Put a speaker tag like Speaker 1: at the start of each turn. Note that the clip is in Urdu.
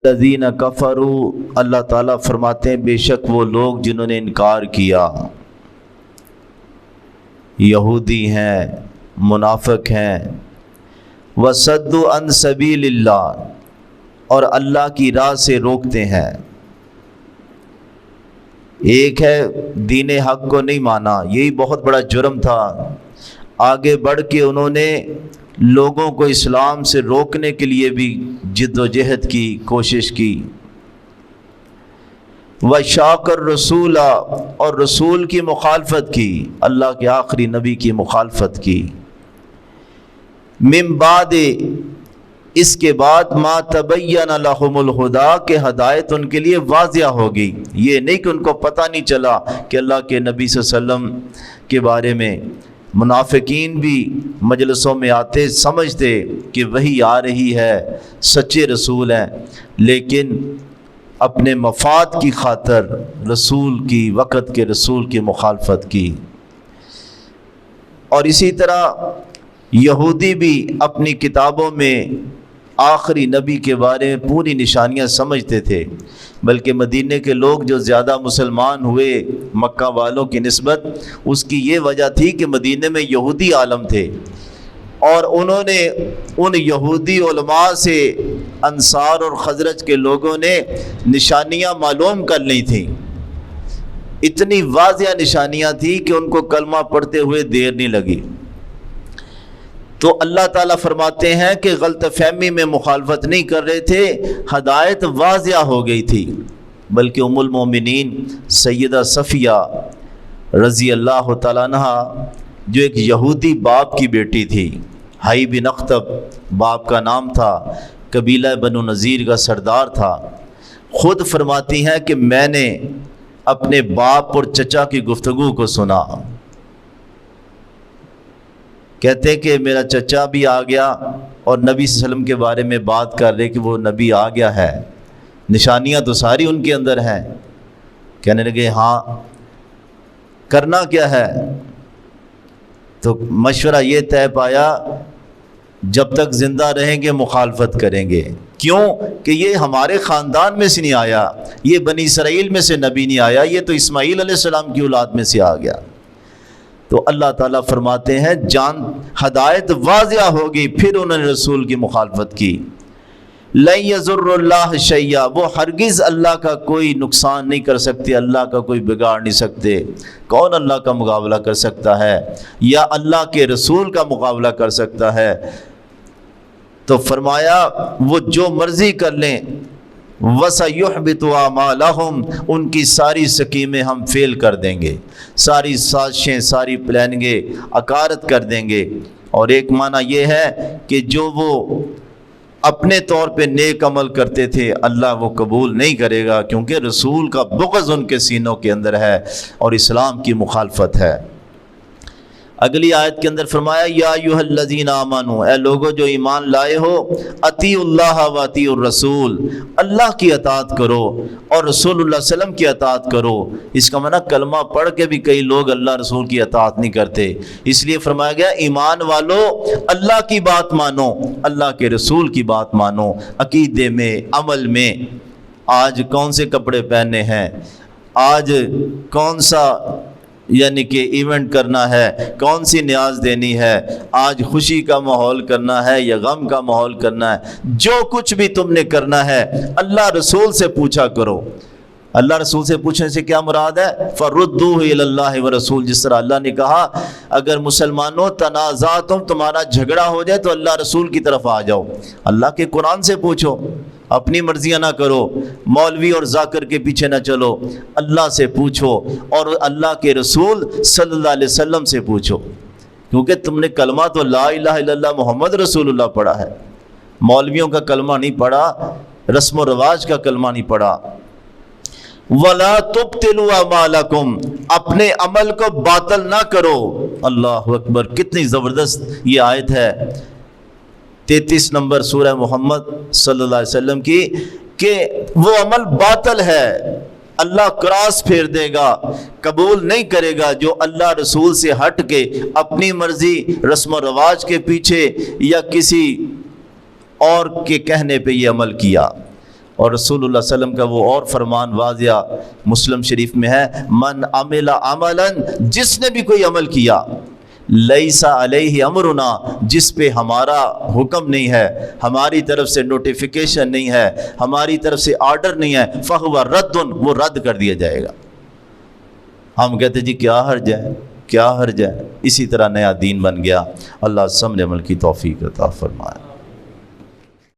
Speaker 1: الذین کفروا، اللہ تعالیٰ فرماتے ہیں بے شک وہ لوگ جنہوں نے انکار کیا، یہودی ہیں، منافق ہیں، وصدوا عن سبیل اللہ، اور اللہ کی راہ سے روکتے ہیں۔ ایک ہے دین حق کو نہیں مانا، یہی بہت بڑا جرم تھا، آگے بڑھ کے انہوں نے لوگوں کو اسلام سے روکنے کے لیے بھی جد و جہد کی، کوشش کی۔ وشاق الرسول، اور رسول کی مخالفت کی، اللہ کے آخری نبی کی مخالفت کی۔ من بعد، اس کے بعد ما تبین لہم الہدی، کہ ہدایت ان کے لیے واضح ہو گئی۔ یہ نہیں کہ ان کو پتہ نہیں چلا کہ اللہ کے نبی صلی اللہ علیہ وسلم کے بارے میں منافقین بھی مجلسوں میں آتے، سمجھتے کہ وہی آ رہی ہے، سچے رسول ہیں، لیکن اپنے مفاد کی خاطر رسول کی، وقت کے رسول کی مخالفت کی۔ اور اسی طرح یہودی بھی اپنی کتابوں میں آخری نبی کے بارے میں پوری نشانیاں سمجھتے تھے، بلکہ مدینے کے لوگ جو زیادہ مسلمان ہوئے مکہ والوں کی نسبت، اس کی یہ وجہ تھی کہ مدینے میں یہودی عالم تھے، اور انہوں نے ان یہودی علماء سے انصار اور خزرج کے لوگوں نے نشانیاں معلوم کر لی تھیں۔ اتنی واضح نشانیاں تھیں کہ ان کو کلمہ پڑھتے ہوئے دیر نہیں لگی۔ تو اللہ تعالیٰ فرماتے ہیں کہ غلط فہمی میں مخالفت نہیں کر رہے تھے، ہدایت واضح ہو گئی تھی، بلکہ ام المومنین سیدہ صفیہ رضی اللہ تعالیٰ عنہ، جو ایک یہودی باپ کی بیٹی تھی، حی بن اخطب باپ کا نام تھا، قبیلہ بنو نذیر کا سردار تھا، خود فرماتی ہیں کہ میں نے اپنے باپ اور چچا کی گفتگو کو سنا۔ کہتے کہ میرا چچا بھی آ گیا اور نبی صلی اللہ علیہ وسلم کے بارے میں بات کر رہے کہ وہ نبی آ گیا ہے، نشانیاں تو ساری ان کے اندر ہیں۔ کہنے لگے ہاں کرنا کیا ہے؟ تو مشورہ یہ طے پایا جب تک زندہ رہیں گے مخالفت کریں گے۔ کیوں کہ یہ ہمارے خاندان میں سے نہیں آیا، یہ بنی اسرائیل میں سے نبی نہیں آیا، یہ تو اسماعیل علیہ السلام کی اولاد میں سے آ گیا۔ تو اللہ تعالیٰ فرماتے ہیں ہدایت واضح ہوگی، پھر انہوں نے رسول کی مخالفت کی۔ لن یضر اللہ شیئا، وہ ہرگز اللہ کا کوئی نقصان نہیں کر سکتے، اللہ کا کوئی بگاڑ نہیں سکتے۔ کون اللہ کا مقابلہ کر سکتا ہے؟ یا اللہ کے رسول کا مقابلہ کر سکتا ہے؟ تو فرمایا وہ جو مرضی کر لیں، وَسَيُحْبِطُ أَعْمَالَهُمْ، ان کی ساری سکیمیں ہم فیل کر دیں گے، ساری سازشیں، ساری پلاننگیں اکارت کر دیں گے۔ اور ایک معنی یہ ہے کہ جو وہ اپنے طور پہ نیک عمل کرتے تھے اللہ وہ قبول نہیں کرے گا، کیونکہ رسول کا بغض ان کے سینوں کے اندر ہے اور اسلام کی مخالفت ہے۔ اگلی آیت کے اندر فرمایا یا ایھا الذین آمنوا، اے لوگو جو ایمان لائے ہو، اطیعوا اللہ و اطیعوا الرسول، اللہ کی اطاعت کرو اور رسول اللہ صلی اللہ علیہ وسلم کی اطاعت کرو۔ اس کا معنی کلمہ پڑھ کے بھی کئی لوگ اللہ رسول کی اطاعت نہیں کرتے، اس لیے فرمایا گیا ایمان والو اللہ کی بات مانو، اللہ کے رسول کی بات مانو، عقیدے میں، عمل میں۔ آج کون سے کپڑے پہننے ہیں، آج کون سا یعنی کہ ایونٹ کرنا ہے، کون سی نیاز دینی ہے، آج خوشی کا ماحول کرنا ہے یا غم کا ماحول کرنا ہے، جو کچھ بھی تم نے کرنا ہے اللہ رسول سے پوچھا کرو۔ اللہ رسول سے پوچھنے سے کیا مراد ہے؟ فَرُدُّوهُ إِلَى اللَّهِ وَرَسُولِهِ، جس طرح اللہ نے کہا اگر مسلمانوں تنازعتم، تمہارا جھگڑا ہو جائے تو اللہ رسول کی طرف آ جاؤ، اللہ کے قرآن سے پوچھو، اپنی مرضیاں نہ کرو، مولوی اور ذاکر کے پیچھے نہ چلو، اللہ سے پوچھو اور اللہ کے رسول صلی اللہ علیہ وسلم سے پوچھو، کیونکہ تم نے کلمہ تو لا الہ الا اللہ محمد رسول اللہ پڑھا ہے، مولویوں کا کلمہ نہیں پڑھا، رسم و رواج کا کلمہ نہیں پڑھا۔ وَلَا تُبْطِلُوا أَعْمَالَكُمْ، اپنے عمل کو باطل نہ کرو۔ اللہ اکبر، کتنی زبردست یہ آیت ہے 33 نمبر سورہ محمد صلی اللہ علیہ وسلم کی، کہ وہ عمل باطل ہے، اللہ کراس پھیر دے گا، قبول نہیں کرے گا جو اللہ رسول سے ہٹ کے اپنی مرضی، رسم و رواج کے پیچھے یا کسی اور کے کہنے پہ یہ عمل کیا۔ اور رسول اللہ صلی اللہ علیہ وسلم کا وہ اور فرمان واضح مسلم شریف میں ہے، من عمل عملا، جس نے بھی کوئی عمل کیا، لیس علیہ امرنا، جس پہ ہمارا حکم نہیں ہے، ہماری طرف سے نوٹیفیکیشن نہیں ہے، ہماری طرف سے آرڈر نہیں ہے، فہو رد، وہ رد کر دیا جائے گا۔ ہم کہتے جی کیا حرج ہے، کیا حرج ہے، اسی طرح نیا دین بن گیا۔ اللہ سمجھ عمل کی توفیق عطا فرمائے۔